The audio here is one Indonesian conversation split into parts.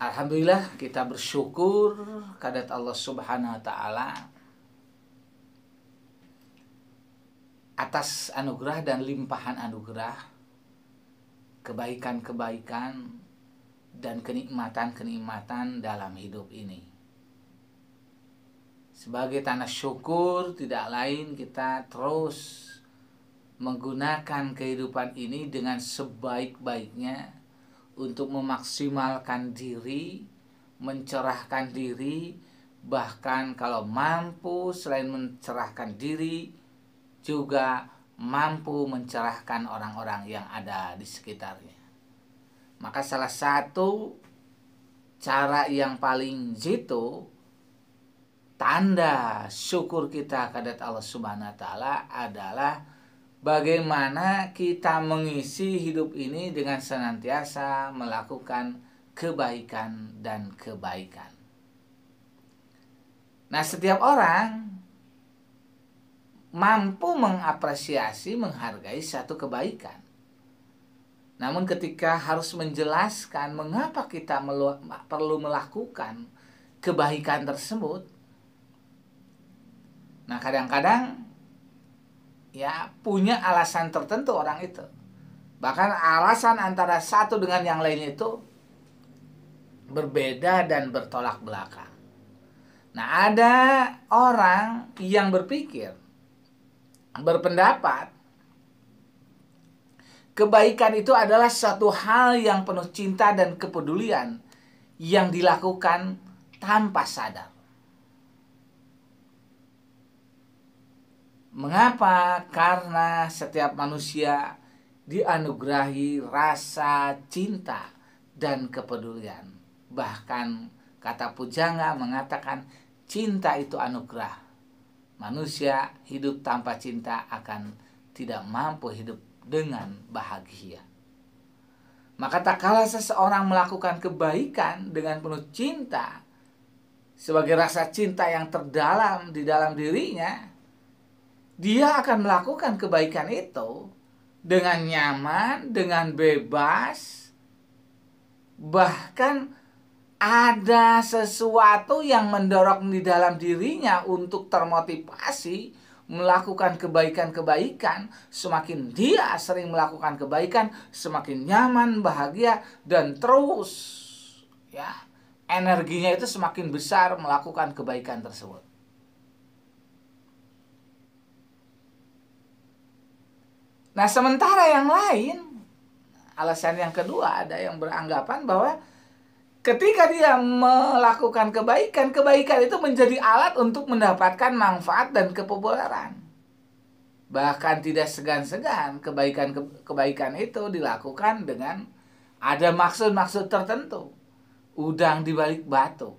Alhamdulillah kita bersyukur kepada Allah Subhanahu wa taala atas anugerah dan limpahan anugerah, kebaikan-kebaikan dan kenikmatan-kenikmatan dalam hidup ini. Sebagai tanda syukur, tidak lain kita terus menggunakan kehidupan ini dengan sebaik-baiknya untuk memaksimalkan diri, mencerahkan diri, bahkan kalau mampu selain mencerahkan diri, juga mampu mencerahkan orang-orang yang ada di sekitarnya. Maka salah satu cara yang paling jitu, tanda syukur kita kepada Allah Subhanahu wa taala adalah bagaimana kita mengisi hidup ini dengan senantiasa melakukan kebaikan dan kebaikan. Nah, setiap orang mampu mengapresiasi, menghargai satu kebaikan. Namun ketika harus menjelaskan mengapa kita perlu melakukan kebaikan tersebut, nah kadang-kadang punya alasan tertentu orang itu. Bahkan alasan antara satu dengan yang lain itu berbeda dan bertolak belakang. Nah, ada orang yang berpendapat kebaikan itu adalah satu hal yang penuh cinta dan kepedulian yang dilakukan tanpa sadar. Mengapa? Karena setiap manusia dianugerahi rasa cinta dan kepedulian. Bahkan kata pujangga mengatakan cinta itu anugerah. Manusia hidup tanpa cinta akan tidak mampu hidup dengan bahagia. Maka tak kalah seseorang melakukan kebaikan dengan penuh cinta sebagai rasa cinta yang terdalam di dalam dirinya, dia akan melakukan kebaikan itu dengan nyaman, dengan bebas. Bahkan ada sesuatu yang mendorong di dalam dirinya untuk termotivasi melakukan kebaikan-kebaikan. Semakin dia sering melakukan kebaikan, semakin nyaman, bahagia, dan terus energinya itu semakin besar melakukan kebaikan tersebut. Nah, sementara yang lain, alasan yang kedua, ada yang beranggapan bahwa ketika dia melakukan kebaikan, kebaikan itu menjadi alat untuk mendapatkan manfaat dan kepopuleran. Bahkan tidak segan-segan kebaikan itu dilakukan dengan ada maksud-maksud tertentu. Udang di balik batu.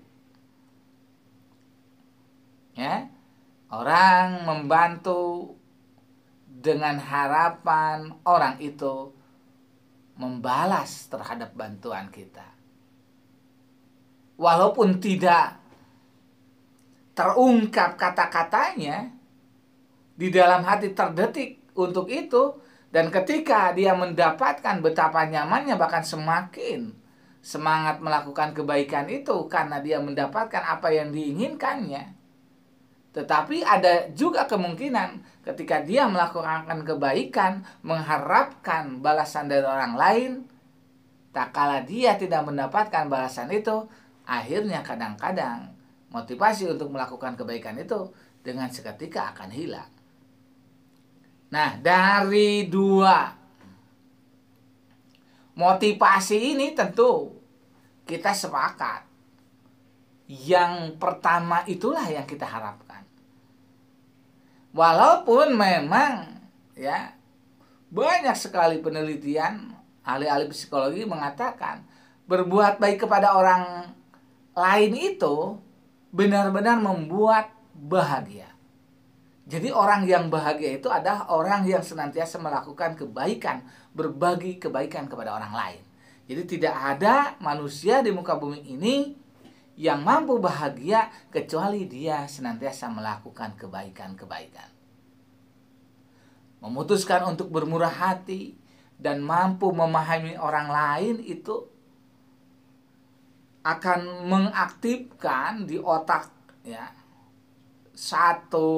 Orang membantu dengan harapan orang itu membalas terhadap bantuan kita. Walaupun tidak terungkap kata-katanya, di dalam hati terdetik untuk itu, dan ketika dia mendapatkan betapa nyamannya, bahkan semakin semangat melakukan kebaikan itu karena dia mendapatkan apa yang diinginkannya. Tetapi ada juga kemungkinan ketika dia melakukan kebaikan, mengharapkan balasan dari orang lain, tak kala dia tidak mendapatkan balasan itu, akhirnya kadang-kadang motivasi untuk melakukan kebaikan itu dengan seketika akan hilang. Nah, dari dua motivasi ini tentu kita sepakat. Yang pertama itulah yang kita harapkan. Walaupun memang banyak sekali penelitian, ahli-ahli psikologi mengatakan berbuat baik kepada orang lain itu benar-benar membuat bahagia. Jadi orang yang bahagia itu adalah orang yang senantiasa melakukan kebaikan, berbagi kebaikan kepada orang lain. Jadi tidak ada manusia di muka bumi ini yang mampu bahagia kecuali dia senantiasa melakukan kebaikan-kebaikan. Memutuskan untuk bermurah hati dan mampu memahami orang lain itu akan mengaktifkan di otak, ya, satu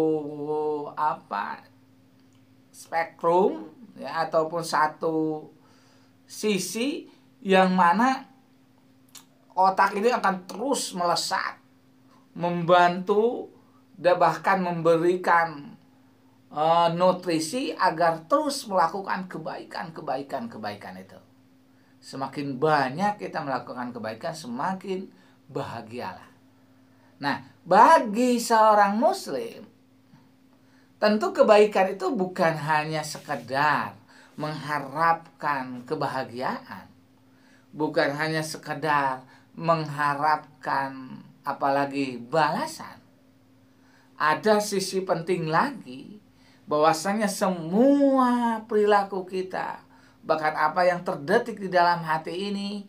spektrum, ya, ataupun satu sisi yang mana otak ini akan terus melesat, membantu dan bahkan memberikan nutrisi agar terus melakukan kebaikan itu. Semakin banyak kita melakukan kebaikan, semakin bahagialah. Nah, bagi seorang muslim, tentu kebaikan itu bukan hanya sekedar mengharapkan kebahagiaan, bukan hanya sekedar mengharapkan apalagi balasan. Ada sisi penting lagi, bahwasanya semua perilaku kita, bahkan apa yang terdetik di dalam hati ini,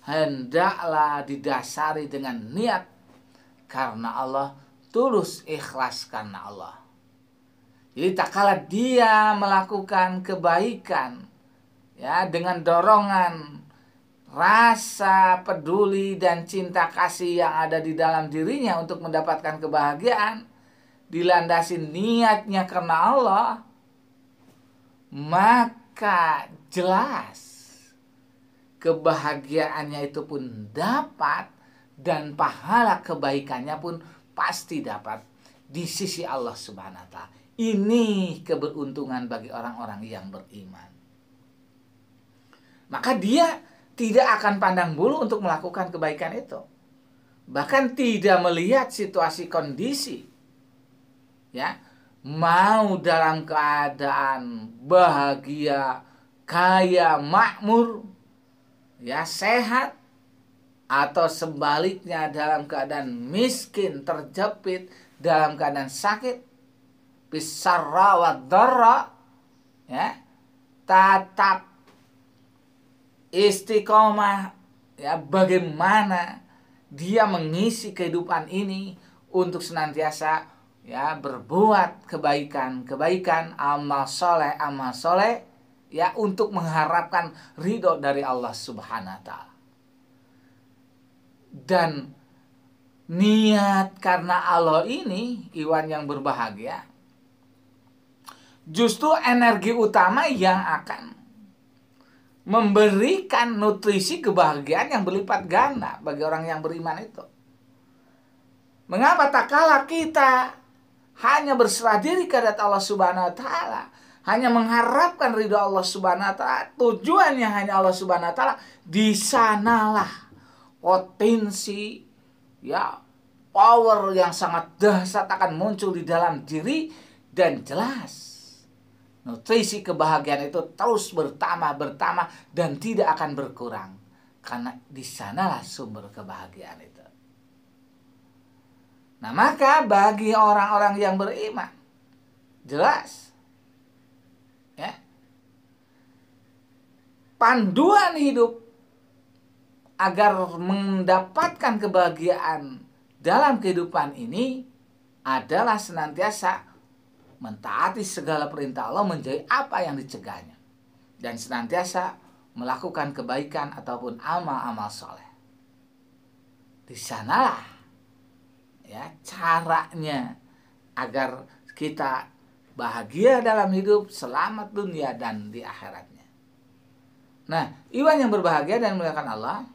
hendaklah didasari dengan niat karena Allah, tulus ikhlas karena Allah. Jadi tak kala dia melakukan kebaikan, ya, dengan dorongan rasa peduli dan cinta kasih yang ada di dalam dirinya untuk mendapatkan kebahagiaan, dilandasi niatnya karena Allah, maka jelas kebahagiaannya itu pun dapat, dan pahala kebaikannya pun pasti dapat di sisi Allah Subhanahu wa ta'ala. Ini keberuntungan bagi orang-orang yang beriman. Maka dia tidak akan pandang bulu untuk melakukan kebaikan itu. Bahkan tidak melihat situasi kondisi. Ya, mau dalam keadaan bahagia, kaya, makmur, ya, sehat, atau sebaliknya dalam keadaan miskin, terjepit, dalam keadaan sakit, bisarra wa dharra, ya, tetap istiqomah, ya, bagaimana dia mengisi kehidupan ini untuk senantiasa, ya, berbuat kebaikan, amal soleh, ya, untuk mengharapkan ridho dari Allah Subhanahu wa ta'ala. Dan niat karena Allah ini, Iwan yang berbahagia, justru energi utama yang akan memberikan nutrisi kebahagiaan yang berlipat ganda bagi orang yang beriman itu. Mengapa tak kala kita hanya berserah diri kepada Allah Subhanahu wa ta'ala, hanya mengharapkan ridho Allah Subhanahu wa ta'ala, tujuannya hanya Allah Subhanahu wa ta'ala, di sanalah potensi, ya, power yang sangat dahsyat akan muncul di dalam diri, dan jelas nutrisi kebahagiaan itu terus bertambah dan tidak akan berkurang, karena di sanalah sumber kebahagiaan itu. Nah, maka bagi orang-orang yang beriman, jelas, ya, panduan hidup agar mendapatkan kebahagiaan dalam kehidupan ini adalah senantiasa mentaati segala perintah Allah, menjauhi apa yang dicegahnya, dan senantiasa melakukan kebaikan ataupun amal-amal soleh. Di sanalah, ya, caranya agar kita bahagia dalam hidup, selamat dunia dan di akhiratnya. Nah, Iwan yang berbahagia dan memuliakan Allah,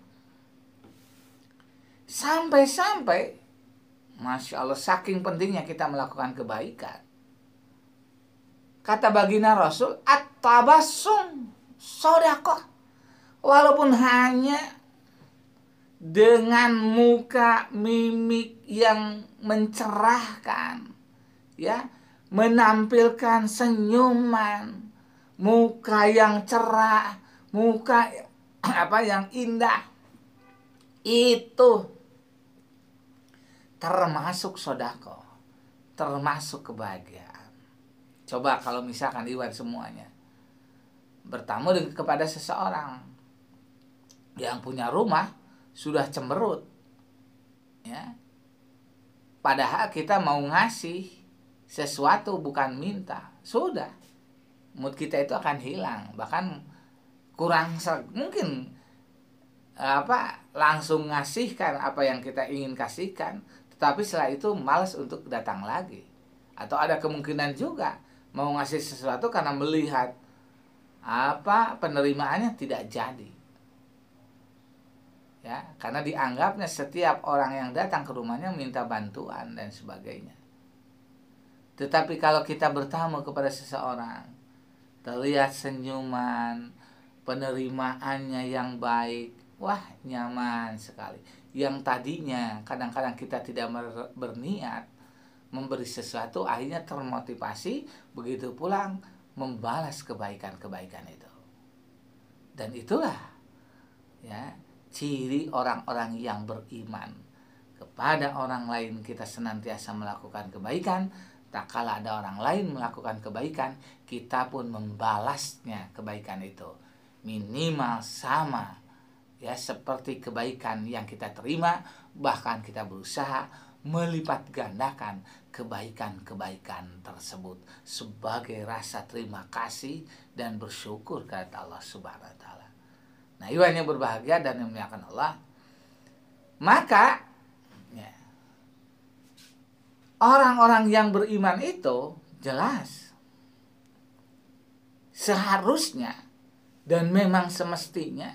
sampai-sampai, Masya Allah, saking pentingnya kita melakukan kebaikan, kata baginda Rasul, at-tabassum shadaqah. Walaupun hanya dengan muka mimik yang mencerahkan, ya, menampilkan senyuman, muka yang cerah, muka yang indah, itu termasuk sedekah, termasuk kebahagiaan. Coba kalau misalkan Iwan semuanya bertamu kepada seseorang yang punya rumah sudah cemberut, ya, padahal kita mau ngasih sesuatu bukan minta, sudah mood kita itu akan hilang, bahkan kurang, mungkin langsung ngasihkan apa yang kita ingin kasihkan, tetapi setelah itu malas untuk datang lagi. Atau ada kemungkinan juga mau ngasih sesuatu karena melihat penerimaannya tidak jadi. Ya, karena dianggapnya setiap orang yang datang ke rumahnya minta bantuan dan sebagainya. Tetapi kalau kita bertamu kepada seseorang, terlihat senyuman, penerimaannya yang baik, wah nyaman sekali. Yang tadinya kadang-kadang kita tidak berniat memberi sesuatu, akhirnya termotivasi, begitu pulang membalas kebaikan-kebaikan itu. Dan itulah ya ciri orang-orang yang beriman. Kepada orang lain kita senantiasa melakukan kebaikan, tak kala ada orang lain melakukan kebaikan, kita pun membalasnya kebaikan itu. Minimal sama ya seperti kebaikan yang kita terima, bahkan kita berusaha melipat gandakan kebaikan-kebaikan tersebut sebagai rasa terima kasih dan bersyukur kepada Allah Subhanahu wa taala. Nah, iwan yang berbahagia dan yang memuliakan Allah, maka ya, orang-orang yang beriman itu jelas seharusnya dan memang semestinya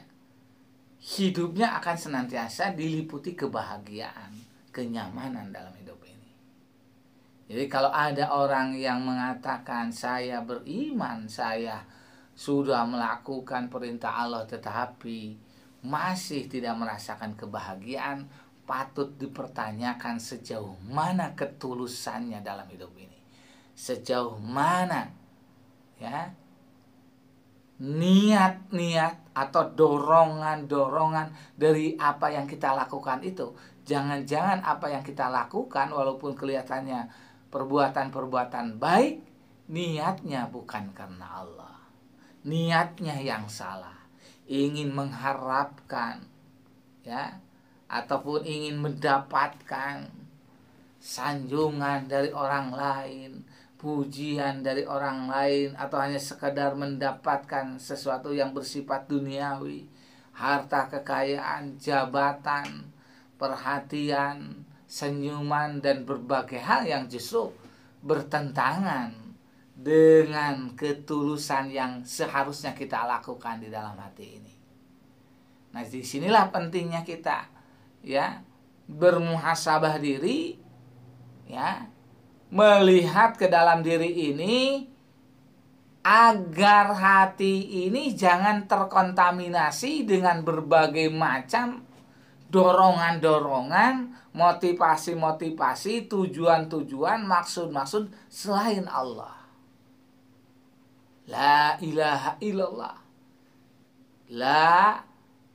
hidupnya akan senantiasa diliputi kebahagiaan, kenyamanan dalam hidup ini. Jadi kalau ada orang yang mengatakan saya beriman, saya sudah melakukan perintah Allah tetapi masih tidak merasakan kebahagiaan, patut dipertanyakan sejauh mana ketulusannya dalam hidup ini. Sejauh mana ya niat-niat atau dorongan-dorongan dari apa yang kita lakukan itu. Jangan-jangan apa yang kita lakukan walaupun kelihatannya perbuatan-perbuatan baik, niatnya bukan karena Allah. Niatnya yang salah, ingin mengharapkan ya ataupun ingin mendapatkan sanjungan dari orang lain, pujian dari orang lain, atau hanya sekedar mendapatkan sesuatu yang bersifat duniawi, harta kekayaan, jabatan, perhatian, senyuman, dan berbagai hal yang justru bertentangan dengan ketulusan yang seharusnya kita lakukan di dalam hati ini. Nah, disinilah pentingnya kita ya bermuhasabah diri, ya melihat ke dalam diri ini agar hati ini jangan terkontaminasi dengan berbagai macam dorongan-dorongan, motivasi-motivasi, tujuan-tujuan, maksud-maksud selain Allah. La ilaha illallah. La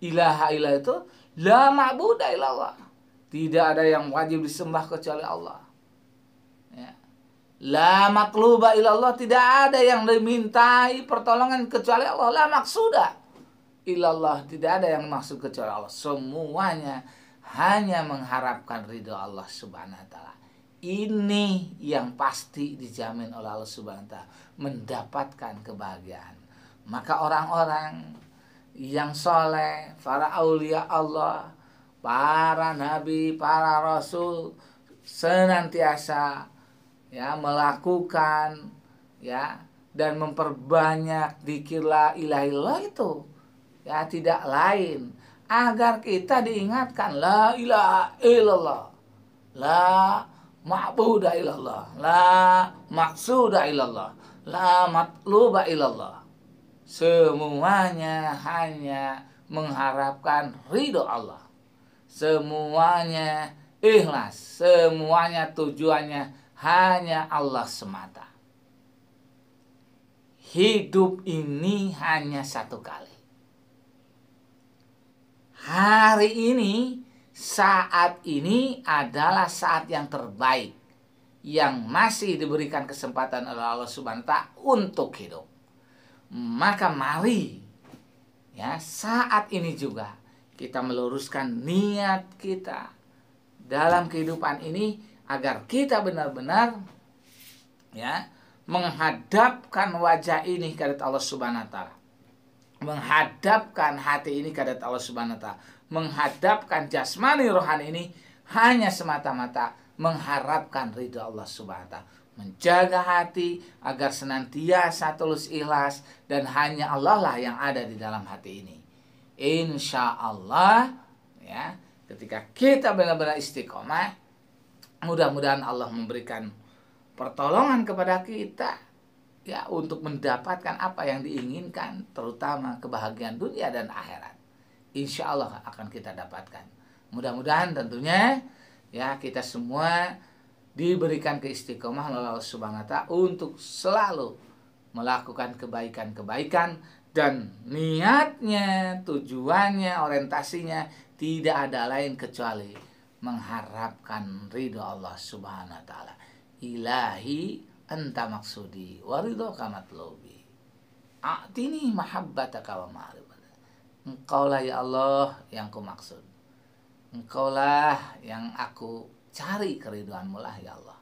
ilaha illallah itu la ma'buda illallah. Tidak ada yang wajib disembah kecuali Allah. Ya. La makluba illallah, tidak ada yang dimintai pertolongan kecuali Allah. La maksuda illallah, tidak ada yang maksud kecuali Allah. Semuanya hanya mengharapkan ridho Allah Subhanahu wa taala. Ini yang pasti dijamin oleh Allah Subhanahu wa taala, mendapatkan kebahagiaan. Maka orang-orang yang soleh, para aulia Allah, para nabi, para rasul senantiasa ya melakukan ya dan memperbanyak dzikir la ilaha illallah itu ya tidak lain agar kita diingatkan la ilaha illallah, la ma'buda illallah, la maksuda illallah, la matluba illallah. Semuanya hanya mengharapkan ridho Allah. Semuanya ikhlas, semuanya tujuannya hanya Allah semata. Hidup ini hanya satu kali. Hari ini, saat ini adalah saat yang terbaik yang masih diberikan kesempatan oleh Allah Subhanahu wa taala untuk hidup. Maka mari ya saat ini juga kita meluruskan niat kita dalam kehidupan ini agar kita benar-benar ya menghadapkan wajah ini kepada Allah Subhanahu wa taala. Menghadapkan hati ini kepada Allah Subhanahu wa taala, menghadapkan jasmani rohani ini hanya semata-mata mengharapkan ridha Allah Subhanahu wa taala, menjaga hati agar senantiasa tulus ikhlas dan hanya Allah lah yang ada di dalam hati ini. Insya Allah ya, ketika kita benar-benar istiqomah, mudah-mudahan Allah memberikan pertolongan kepada kita ya untuk mendapatkan apa yang diinginkan, terutama kebahagiaan dunia dan akhirat. Insya Allah akan kita dapatkan. Mudah-mudahan tentunya ya kita semua diberikan keistiqomah oleh Allah Subhanahu wa taala untuk selalu melakukan kebaikan-kebaikan, dan niatnya, tujuannya, orientasinya tidak ada lain kecuali mengharapkan ridho Allah Subhanahu wa taala. Ilahi anta maksudi wa ridhoka matlubi. A'tini mahabbataka wa ma'rifata. Engkaulah ya Allah yang ku maksud. Engkaulah yang aku cari keriduanmu lah ya Allah.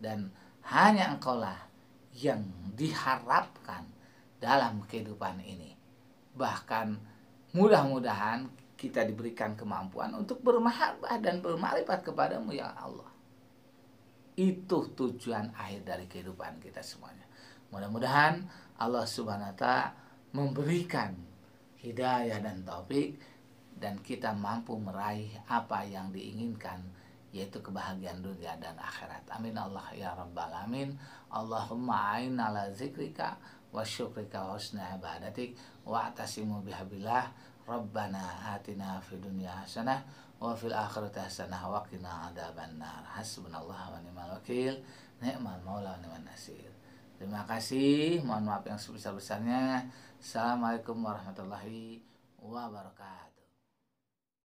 Dan hanya engkaulah yang diharapkan dalam kehidupan ini. Bahkan mudah-mudahan kita diberikan kemampuan untuk bermahabbah dan bermakrifat kepadamu ya Allah. Itu tujuan akhir dari kehidupan kita semuanya. Mudah-mudahan Allah Subhanahu wa taala memberikan hidayah dan taufik, dan kita mampu meraih apa yang diinginkan, yaitu kebahagiaan dunia dan akhirat. Amin Allah ya rabbal alamin. Allahumma a'in ala zikrika wa syukrika wa husni ibadatik wa atasimu bihabillah. Rabbana atina fid dunya hasanah wa fil akhirati hasanah wa qina adzabannar. Hasbunallah wa ni'mal wakil, ni'mal maula wa ni'man nasir. Terima kasih, mohon maaf yang sebesar-besarnya. Assalamualaikum warahmatullahi wabarakatuh.